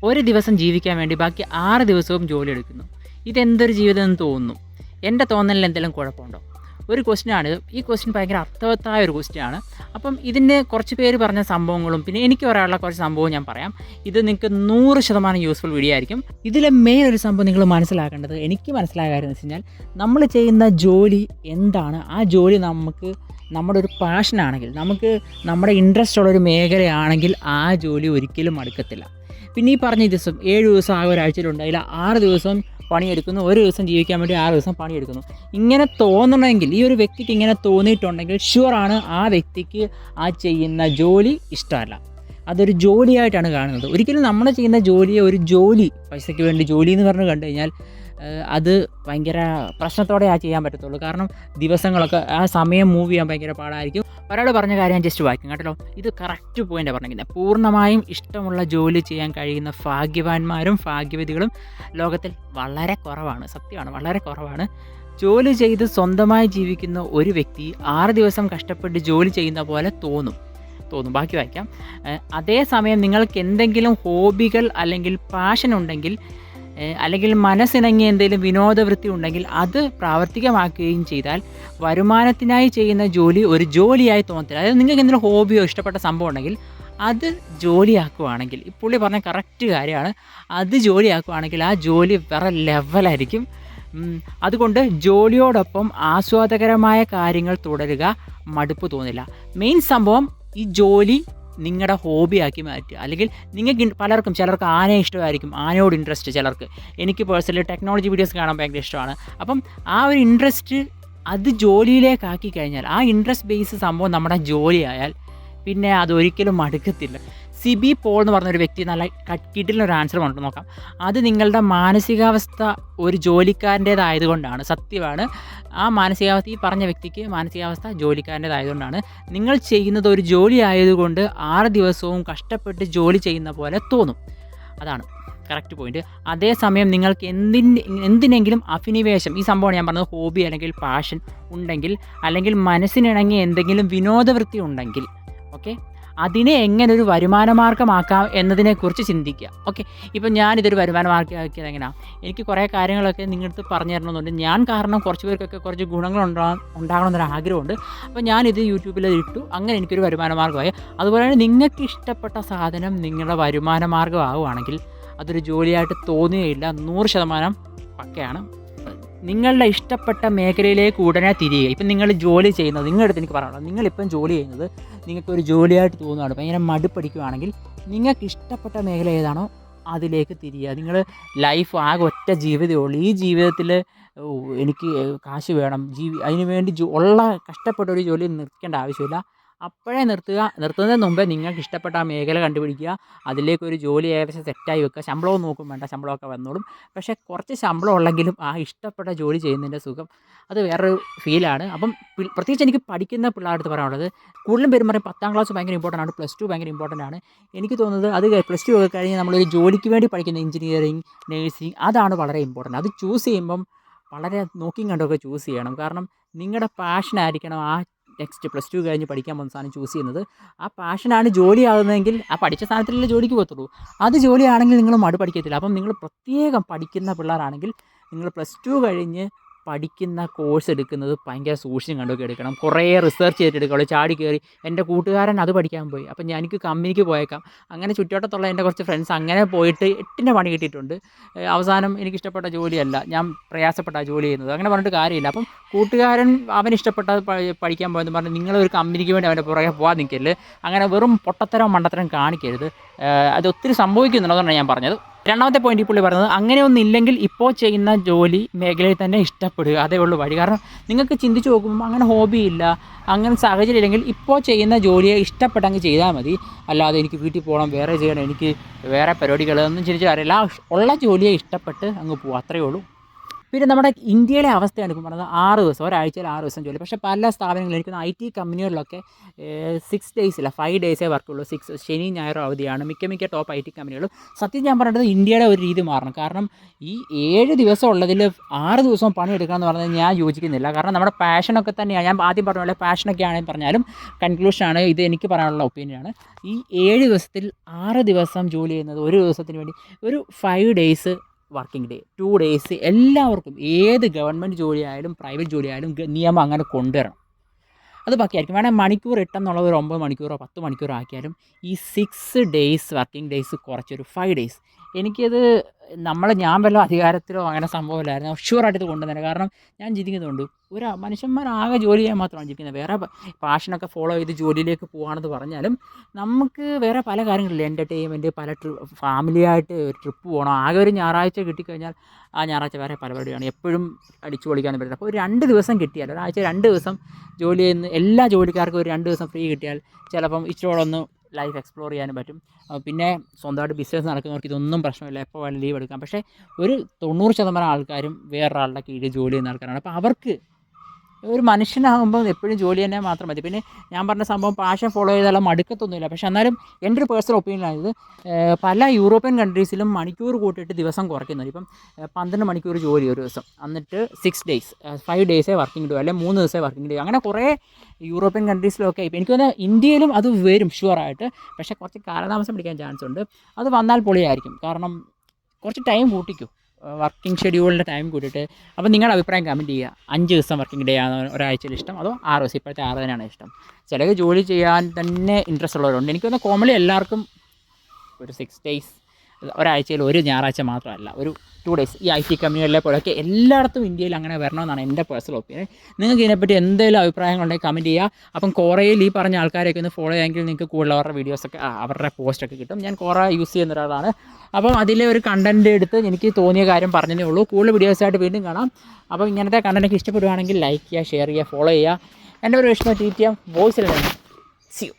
ഒരു ദിവസം ജീവിക്കാൻ വേണ്ടി ബാക്കി 6 ദിവസവും ജോലി എടുക്കുന്നു. ഇതെന്തൊരു ജീവിതം എന്ന് തോന്നുന്നു. എൻ്റെ തോന്നലിൽ എന്തെങ്കിലും കുഴപ്പമുണ്ടോ? ഒരു ക്വസ്റ്റ്യനാണിത്. ഈ ക്വസ്റ്റ്യൻ ഭയങ്കര അർത്ഥവത്തായ ഒരു ക്വസ്റ്റ്യനാണ്. അപ്പം ഇതിൻ്റെ കുറച്ച് പേര് പറഞ്ഞ സംഭവങ്ങളും പിന്നെ എനിക്ക് പറയാനുള്ള കുറച്ച് സംഭവവും ഞാൻ പറയാം. ഇത് നിങ്ങൾക്ക് 100% യൂസ്ഫുൾ വീഡിയോ ആയിരിക്കും. ഇതിലെ മെയിൻ ഒരു സംഭവം നിങ്ങൾ മനസ്സിലാക്കേണ്ടത്, എനിക്ക് മനസ്സിലായ കാര്യം എന്ന് വെച്ച് കഴിഞ്ഞാൽ, നമ്മൾ ചെയ്യുന്ന ജോലി എന്താണ്, ആ ജോലി നമുക്ക് നമ്മുടെ ഒരു പാഷനാണെങ്കിൽ, നമുക്ക് നമ്മുടെ ഇൻട്രസ്റ്റ് ഉള്ളൊരു മേഖലയാണെങ്കിൽ ആ ജോലി ഒരിക്കലും മടുക്കത്തില്ല. പിന്നെ ഈ പറഞ്ഞ ദിവസം 7 ദിവസം ആ ഒരാഴ്ചയിലുണ്ട്, അതിൽ 6 ദിവസം പണിയെടുക്കുന്നു, ഒരു ദിവസം ജീവിക്കാൻ വേണ്ടി 6 ദിവസം പണിയെടുക്കുന്നു. ഇങ്ങനെ തോന്നണമെങ്കിൽ, ഈ ഒരു വ്യക്തിക്ക് ഇങ്ങനെ തോന്നിയിട്ടുണ്ടെങ്കിൽ ഷുവറാണ് ആ വ്യക്തിക്ക് ആ ചെയ്യുന്ന ജോലി ഇഷ്ടമല്ല, അതൊരു ജോലിയായിട്ടാണ് കാണുന്നത്. ഒരിക്കലും നമ്മൾ ചെയ്യുന്ന ജോലിയെ ഒരു ജോലി, പൈസയ്ക്ക് വേണ്ടി ജോലി എന്ന് പറഞ്ഞ് കണ്ടു കഴിഞ്ഞാൽ അത് ഭയങ്കര പ്രശ്നത്തോടെ ചെയ്യാൻ പറ്റത്തുള്ളൂ. കാരണം ദിവസങ്ങളൊക്കെ ആ സമയം മൂവ് ചെയ്യാൻ ഭയങ്കര പാടായിരിക്കും. ഒരാൾ പറഞ്ഞ കാര്യം ഞാൻ ജസ്റ്റ് വായിക്കും കേട്ടോ. ഇത് കറക്റ്റ് പോയിൻ്റാണ് പറഞ്ഞിരിക്കുന്നത്. പൂർണ്ണമായും ഇഷ്ടമുള്ള ജോലി ചെയ്യാൻ കഴിയുന്ന ഭാഗ്യവാന്മാരും ഭാഗ്യവതികളും ലോകത്തിൽ വളരെ കുറവാണ്. സത്യമാണ്, വളരെ കുറവാണ്. ജോലി ചെയ്ത് സ്വന്തമായി ജീവിക്കുന്ന ഒരു വ്യക്തി 6 ദിവസം കഷ്ടപ്പെട്ട് ജോലി ചെയ്യുന്ന പോലെ തോന്നും. ബാക്കി വായിക്കാം. അതേസമയം നിങ്ങൾക്ക് എന്തെങ്കിലും ഹോബികൾ അല്ലെങ്കിൽ പാഷൻ ഉണ്ടെങ്കിൽ, അല്ലെങ്കിൽ മനസ്സിണങ്ങിയ എന്തെങ്കിലും വിനോദവൃത്തി ഉണ്ടെങ്കിൽ അത് പ്രാവർത്തികമാക്കുകയും ചെയ്താൽ വരുമാനത്തിനായി ചെയ്യുന്ന ജോലി ഒരു ജോലിയായി തോന്നത്തില്ല. അതായത് നിങ്ങൾക്ക് എന്തെങ്കിലും ഹോബിയോ ഇഷ്ടപ്പെട്ട സംഭവം ഉണ്ടെങ്കിൽ അത് ജോലിയാക്കുകയാണെങ്കിൽ, ഈ പുള്ളി പറഞ്ഞ കറക്റ്റ് കാര്യമാണ്, അത് ജോലിയാക്കുകയാണെങ്കിൽ ആ ജോലി വേറെ ലെവലായിരിക്കും. അതുകൊണ്ട് ജോലിയോടൊപ്പം ആസ്വാദകരമായ കാര്യങ്ങൾ തുടരുക, മടുപ്പ് തോന്നില്ല. മെയിൻ സംഭവം ഈ ജോലി നിങ്ങളുടെ ഹോബിയാക്കി മാറ്റുക. അല്ലെങ്കിൽ നിങ്ങൾക്ക് പലർക്കും, ചിലർക്ക് ആനയെ ഇഷ്ടമായിരിക്കും, ആനയോട് ഇൻട്രസ്റ്റ് ചിലർക്ക്. എനിക്ക് പേഴ്സണലി ടെക്നോളജി വീഡിയോസ് കാണാൻ ഭയങ്കര ഇഷ്ടമാണ്. അപ്പം ആ ഒരു ഇൻട്രസ്റ്റ് അത് ജോലിയിലേക്കാക്കി കഴിഞ്ഞാൽ, ആ ഇൻട്രസ്റ്റ് ബേസ് സംഭവം നമ്മുടെ ജോലിയായാൽ പിന്നെ അതൊരിക്കലും മടുക്കത്തില്ല. സിബി പോൾ എന്ന് പറഞ്ഞൊരു വ്യക്തി നല്ല കിടിലൊരു ആൻസർ പറഞ്ഞിട്ട് നോക്കാം. അത് നിങ്ങളുടെ മാനസികാവസ്ഥ ഒരു ജോലിക്കാരൻ്റേതായതുകൊണ്ടാണ്. സത്യമാണ്, ആ മാനസികാവസ്ഥ, ഈ പറഞ്ഞ വ്യക്തിക്ക് മാനസികാവസ്ഥ ജോലിക്കാരൻ്റേതായതുകൊണ്ടാണ്. നിങ്ങൾ ചെയ്യുന്നത് ഒരു ജോലി ആയതുകൊണ്ട് 6 ദിവസവും കഷ്ടപ്പെട്ട് ജോലി ചെയ്യുന്ന പോലെ തോന്നും. അതാണ് കറക്റ്റ് പോയിൻറ്റ്. അതേസമയം നിങ്ങൾക്ക് എന്തിനെങ്കിലും അഭിനിവേശം, ഈ സംഭവമാണ് ഞാൻ പറഞ്ഞത്, ഹോബി അല്ലെങ്കിൽ പാഷൻ ഉണ്ടെങ്കിൽ, അല്ലെങ്കിൽ മനസ്സിനിണങ്ങിയ എന്തെങ്കിലും വിനോദവൃത്തി ഉണ്ടെങ്കിൽ, ഓക്കെ, അതിനെ എങ്ങനെ ഒരു വരുമാനമാർഗ്ഗമാക്കാം എന്നതിനെക്കുറിച്ച് ചിന്തിക്കുക. ഓക്കെ, ഇപ്പം ഞാനിതൊരു വരുമാനമാർഗ്ഗമാക്കിയത് എങ്ങനെയാണ്, എനിക്ക് കുറേ കാര്യങ്ങളൊക്കെ നിങ്ങളടുത്ത് പറഞ്ഞു തരണമെന്നുണ്ട്. ഞാൻ കാരണം കുറച്ച് പേർക്കൊക്കെ കുറച്ച് ഗുണങ്ങൾ ഉണ്ടാകണമെന്നൊരു ആഗ്രഹമുണ്ട്. അപ്പോൾ ഞാനിത് യൂട്യൂബിൽ ഇട്ടു, അങ്ങനെ എനിക്കൊരു വരുമാനമാർഗ്ഗമായി. അതുപോലെ തന്നെ നിങ്ങൾക്ക് ഇഷ്ടപ്പെട്ട സാധനം നിങ്ങളുടെ വരുമാനമാർഗ്ഗമാകുകയാണെങ്കിൽ അതൊരു ജോലിയായിട്ട് തോന്നുകയില്ല. 100% പക്കയാണ്. നിങ്ങളുടെ ഇഷ്ടപ്പെട്ട മേഖലയിലേക്ക് ഉടനെ തിരിയുക. ഇപ്പം നിങ്ങൾ ജോലി ചെയ്യുന്നത്, നിങ്ങളുടെ അടുത്ത് എനിക്ക് പറയാനുള്ളത്, നിങ്ങളിപ്പം ജോലി ചെയ്യുന്നത് നിങ്ങൾക്കൊരു ജോലിയായിട്ട് തോന്നുകയാണ്, ഭയങ്കര മടുപ്പടിക്കുകയാണെങ്കിൽ നിങ്ങൾക്ക് ഇഷ്ടപ്പെട്ട മേഖല ഏതാണോ അതിലേക്ക് തിരിയുക. നിങ്ങൾ ലൈഫ് ആകെ ഒറ്റ ജീവിതമേ ഉള്ളൂ. ഈ ജീവിതത്തിൽ എനിക്ക് കാശ് വേണം, അതിന് വേണ്ടി ഉള്ള കഷ്ടപ്പെട്ട ഒരു ജോലി നിർത്തേണ്ട ആവശ്യമില്ല. അപ്പോഴേ നിർത്തുന്നതിന് മുമ്പേ നിങ്ങൾക്ക് ഇഷ്ടപ്പെട്ട ആ മേഖല കണ്ടുപിടിക്കുക, അതിലേക്കൊരു ജോലി ഏകദേശം സെറ്റായി വെക്കുക. ശമ്പളവും നോക്കും വേണ്ട, ശമ്പളമൊക്കെ വന്നോളും. പക്ഷേ കുറച്ച് ശമ്പളം ഉള്ളെങ്കിലും ആ ഇഷ്ടപ്പെട്ട ജോലി ചെയ്യുന്നതിൻ്റെ സുഖം അത് വേറൊരു ഫീലാണ്. അപ്പം പ്രത്യേകിച്ച് എനിക്ക് പഠിക്കുന്ന പിള്ളേരുടെ പറയാനുള്ളത്, കൂടുതലും പേരും പറയും 10ാം ക്ലാസ് ഭയങ്കര ഇമ്പോർട്ടൻ്റ് ആണ്, +2 ഭയങ്കര ഇമ്പോർട്ടൻ്റ് ആണ്. എനിക്ക് തോന്നുന്നത് അത് +2 ഒക്കെ കഴിഞ്ഞ് നമ്മളൊരു ജോലിക്ക് വേണ്ടി പഠിക്കുന്ന എഞ്ചിനീയറിങ്, നേഴ്സിംഗ്, അതാണ് വളരെ ഇമ്പോർട്ടൻ്റ്. അത് ചൂസ് ചെയ്യുമ്പം വളരെ നോക്കിയും കണ്ടൊക്കെ ചൂസ് ചെയ്യണം. കാരണം നിങ്ങളുടെ പാഷനായിരിക്കണം ആ നെക്സ്റ്റ് +2 കഴിഞ്ഞ് പഠിക്കാൻ പോകുന്ന സാധനം ചൂസ് ചെയ്യുന്നത്. ആ പാഷനാണ് ജോലിയാകുന്നതെങ്കിൽ ആ പഠിച്ച സാധനത്തിലല്ലേ ജോലിക്ക് പോകത്തുള്ളൂ. അത് ജോലിയാണെങ്കിൽ നിങ്ങൾ മടുപ്പടിക്കത്തില്ല. അപ്പം നിങ്ങൾ പ്രത്യേകം പഠിക്കുന്ന പിള്ളേരാണെങ്കിൽ നിങ്ങൾ +2 കഴിഞ്ഞ് പഠിക്കുന്ന കോഴ്സ് എടുക്കുന്നത് ഭയങ്കര സൂക്ഷിച്ചും കണ്ടൊക്കെ എടുക്കണം. കുറേ റിസർച്ച് ചെയ്തിട്ടെടുക്കുള്ളൂ. ചാടി കയറി എൻ്റെ കൂട്ടുകാരൻ അത് പഠിക്കാൻ പോയി, അപ്പം എനിക്ക് കമ്പനിക്ക് പോയേക്കാം, അങ്ങനെ ചുറ്റുവട്ടത്തുള്ള എൻ്റെ കുറച്ച് ഫ്രണ്ട്സ് അങ്ങനെ പോയിട്ട് 8ൻ്റെ പണി കിട്ടിയിട്ടുണ്ട്. അവസാനം എനിക്കിഷ്ടപ്പെട്ട ജോലിയല്ല, ഞാൻ പ്രയാസപ്പെട്ട ജോലി ചെയ്യുന്നത്, അങ്ങനെ പറഞ്ഞിട്ട് കാര്യമില്ല. അപ്പം കൂട്ടുകാരൻ അവനിഷ്ടപ്പെട്ട പഠിക്കാൻ പോയെന്ന് പറഞ്ഞ് നിങ്ങളൊരു കമ്പനിക്ക് വേണ്ടി അവൻ്റെ പുറകെ പോകാൻ നിൽക്കരുത്. അങ്ങനെ വെറും പൊട്ടത്തരം മണ്ടത്തരം കാണിക്കരുത്. അത് ഒത്തിരി സംഭവിക്കുന്നുണ്ട്, അതുകൊണ്ടാണ് ഞാൻ പറഞ്ഞത്. രണ്ടാമത്തെ പോയിന്റ് ഈ പുള്ളി പറയുന്നത്, അങ്ങനെയൊന്നും ഇല്ലെങ്കിൽ ഇപ്പോൾ ചെയ്യുന്ന ജോലി മേഖലയിൽ തന്നെ ഇഷ്ടപ്പെടുക, അതേ ഉള്ളൂ വഴി. കാരണം നിങ്ങൾക്ക് ചിന്തിച്ച് നോക്കുമ്പോൾ അങ്ങനെ ഹോബി ഇല്ല, അങ്ങനെ സാഹചര്യം ഇല്ലെങ്കിൽ ഇപ്പോൾ ചെയ്യുന്ന ജോലിയെ ഇഷ്ടപ്പെട്ടെങ്കിൽ ചെയ്താൽ മതി. അല്ലാതെ എനിക്ക് വീട്ടിൽ പോകണം, വേറെ ചെയ്യണം, എനിക്ക് വേറെ പരിപാടികൾ ഒന്നും ചിന്തിച്ച് കാര്യമില്ല. ഉള്ള ജോലിയെ ഇഷ്ടപ്പെട്ട് അങ്ങ് പോകും, അത്രയേ ഉള്ളൂ. പിന്നെ നമ്മുടെ ഇന്ത്യയിലെ അവസ്ഥയാണ് ഇപ്പോൾ പറഞ്ഞത് 6 ദിവസം, ഒരാഴ്ചയിൽ 6 ദിവസം ജോലി. പക്ഷേ പല സ്ഥാപനങ്ങളിൽ എനിക്ക് IT കമ്പനികളിലൊക്കെ 6 ഡേയ്സില്ല, 5 ഡേയ്സേ വർക്കുള്ളൂ. ശനി ഞായറും അവധിയാണ് മിക്ക ടോപ്പ് IT കമ്പനികളും. സത്യം ഞാൻ പറഞ്ഞത് ഇന്ത്യയുടെ ഒരു രീതി മാറണം. കാരണം ഈ 7 ദിവസം ഉള്ളതിൽ 6 ദിവസവും പണിയെടുക്കണം എന്ന് പറഞ്ഞാൽ ഞാൻ യോജിക്കുന്നില്ല. കാരണം നമ്മുടെ പാഷനൊക്കെ തന്നെയാണ്, ഞാൻ ആദ്യം പറഞ്ഞ പോലെ പാഷനൊക്കെ ആണെങ്കിൽ പറഞ്ഞാലും കൺക്ലൂഷനാണ് ഇത്, എനിക്ക് പറയാനുള്ള ഒപ്പീനിയനാണ്. ഈ 7 ദിവസത്തിൽ 6 ദിവസം ജോലി ചെയ്യുന്നത് ഒരു ദിവസത്തിന് വേണ്ടി ഒരു 5 ഡേയ്സ് വർക്കിംഗ് ഡേ, 2 ഡേയ്സ് എല്ലാവർക്കും, ഏത് ഗവൺമെൻറ് ജോലിയായാലും പ്രൈവറ്റ് ജോലിയായാലും നിയമം അങ്ങനെ കൊണ്ടുവരണം. അത് ബാക്കിയായിരിക്കും. വേണമെങ്കിൽ മണിക്കൂർ 8 എന്നുള്ളത് ഒരു 9 മണിക്കൂറോ 10 മണിക്കൂറോ ആക്കിയാലും ഈ 6 ഡേയ്സ് വർക്കിംഗ് ഡേയ്സ് കുറച്ചൊരു 5 ഡേയ്സ്, എനിക്കത് ഞാൻ വല്ല അധികാരത്തിലോ അങ്ങനെ സംഭവമില്ലായിരുന്നു, ഷുവറായിട്ട് ഇത് കൊണ്ടുവന്നത്. കാരണം ഞാൻ ചിന്തിക്കുന്നുണ്ട്, ഒരു മനുഷ്യന്മാരാകെ ജോലി ചെയ്യാൻ മാത്രമാണ് ജീവിക്കുന്നത്. വേറെ പാഷനൊക്കെ ഫോളോ ചെയ്ത് ജോലിയിലേക്ക് പോകുകയാണെന്ന് പറഞ്ഞാലും നമുക്ക് വേറെ പല കാര്യങ്ങളില്ല. എൻ്റർടൈൻമെൻറ്റ്, പല ഫാമിലിയായിട്ട് ഒരു ട്രിപ്പ് പോകണം. ആകെ ഒരു ഞായറാഴ്ച കിട്ടിക്കഴിഞ്ഞാൽ ആ ഞായറാഴ്ച വേറെ പല പരിപാടിയാണ്, എപ്പോഴും അടിച്ചു പൊളിക്കാനും പറ്റില്ല. അപ്പോൾ ഒരു 2 ദിവസം കിട്ടിയാൽ, ഒരാഴ്ച 2 ദിവസം ജോലി ചെയ്യുന്ന എല്ലാ ജോലിക്കാർക്കും ഒരു 2 ദിവസം ഫ്രീ കിട്ടിയാൽ ചിലപ്പം ഇച്ചിരി ഒന്ന് ലൈഫ് എക്സ്പ്ലോർ ചെയ്യാനും പറ്റും. പിന്നെ സ്വന്തമായിട്ട് ബിസിനസ് നടക്കുന്നവർക്ക് ഇതൊന്നും പ്രശ്നമില്ല, എപ്പോൾ വേണമെങ്കിലും ലീവ് എടുക്കാം. പക്ഷേ ഒരു 90% ആൾക്കാരും വേറൊരാളുടെ കീഴിൽ ജോലി ചെയ്യുന്ന ആൾക്കാരാണ്. അപ്പോൾ അവർക്ക് ഒരു മനുഷ്യനാകുമ്പോൾ എപ്പോഴും ജോലി തന്നെ മാത്രം മതി. പിന്നെ ഞാൻ പറഞ്ഞ സംഭവം പാഷൻ ഫോളോ ചെയ്താലും മടുക്കത്തൊന്നുമില്ല. പക്ഷേ എന്നാലും എൻ്റെ ഒരു പേഴ്സണൽ ഒപ്പീനിയനാണിത്. പല യൂറോപ്യൻ കൺട്രീസിലും മണിക്കൂർ കൂട്ടിയിട്ട് ദിവസം കുറയ്ക്കുന്നത്. ഇപ്പം 12 മണിക്കൂർ ജോലി ഒരു ദിവസം, എന്നിട്ട് 6 ഡേയ്സ്, 5 ഡേയ്സേ വർക്കിംഗ് ഡേ, അല്ലെങ്കിൽ 3 ദിവസമേ വർക്കിംഗ് ഡേ, അങ്ങനെ കുറേ യൂറോപ്യൻ കൺട്രീസിലൊക്കെ. ഇപ്പോൾ എനിക്ക് തോന്നുന്നത് ഇന്ത്യയിലും അത് വരും ഷുവറായിട്ട്. പക്ഷേ കുറച്ച് കാലതാമസം പിടിക്കാൻ ചാൻസ് ഉണ്ട്. അത് വന്നാൽ പൊളിയായിരിക്കും. കാരണം കുറച്ച് ടൈം കൂട്ടിക്കും, വർക്കിംഗ് ഷെഡ്യൂളിൻ്റെ ടൈം കൂട്ടിയിട്ട്. അപ്പോൾ നിങ്ങളുടെ അഭിപ്രായം കമൻറ്റ് ചെയ്യുക. 5 ദിവസം വർക്കിംഗ് ഡേ ആണ് ഒരാഴ്ചയിൽ ഇഷ്ടം, അതോ 6 ദിവസം? ഇപ്പോഴത്തെ 6 തന്നെയാണ് ഇഷ്ടം. ചിലർ ജോലി ചെയ്യാൻ തന്നെ ഇൻട്രസ്റ്റ് ഉള്ളവരുണ്ട്. എനിക്ക് തോന്നുന്നു കോമൺലി എല്ലാവർക്കും ഒരു 6 ഡേയ്സ്, ഒരാഴ്ചയിൽ ഒരു ഞായറാഴ്ച മാത്രമല്ല, ഒരു 2 ഡേയ്സ്. ഈ IT കമ്പനികളിലെ പോലെയൊക്കെ എല്ലായിടത്തും ഇന്ത്യയിൽ അങ്ങനെ വരണമെന്നാണ് എൻ്റെ പേഴ്സണൽ ഒപ്പീനിയൻ. നിങ്ങൾക്ക് ഇതിനെപ്പറ്റി എന്തെങ്കിലും അഭിപ്രായങ്ങളുണ്ടെങ്കിൽ കമൻറ്റ് ചെയ്യുക. അപ്പം കോറയിൽ ഈ പറഞ്ഞ ആൾക്കാരെയൊക്കെ ഒന്ന് ഫോളോ ചെയ്യാമെങ്കിൽ നിങ്ങൾക്ക് കൂടുതൽ അവരുടെ വീഡിയോസൊക്കെ, അവരുടെ പോസ്റ്റൊക്കെ കിട്ടും. ഞാൻ കോറ യൂസ് ചെയ്യുന്ന ഒരാളാണ്. അപ്പം അതിലെ ഒരു കണ്ടൻറ്റ് എടുത്ത് എനിക്ക് തോന്നിയ കാര്യം പറഞ്ഞതേ ഉള്ളൂ. കൂടുതൽ വീഡിയോസായിട്ട് വീണ്ടും കാണാം. അപ്പോൾ ഇങ്ങനത്തെ കണ്ടൻറ്റൊക്കെ ഇഷ്ടപ്പെടുകയാണെങ്കിൽ ലൈക്ക് ചെയ്യുക, ഷെയർ ചെയ്യുക, ഫോളോ ചെയ്യുക. എൻ്റെ ഒരു വിഷ്ണു TTM വോയിസിൽ സി യു.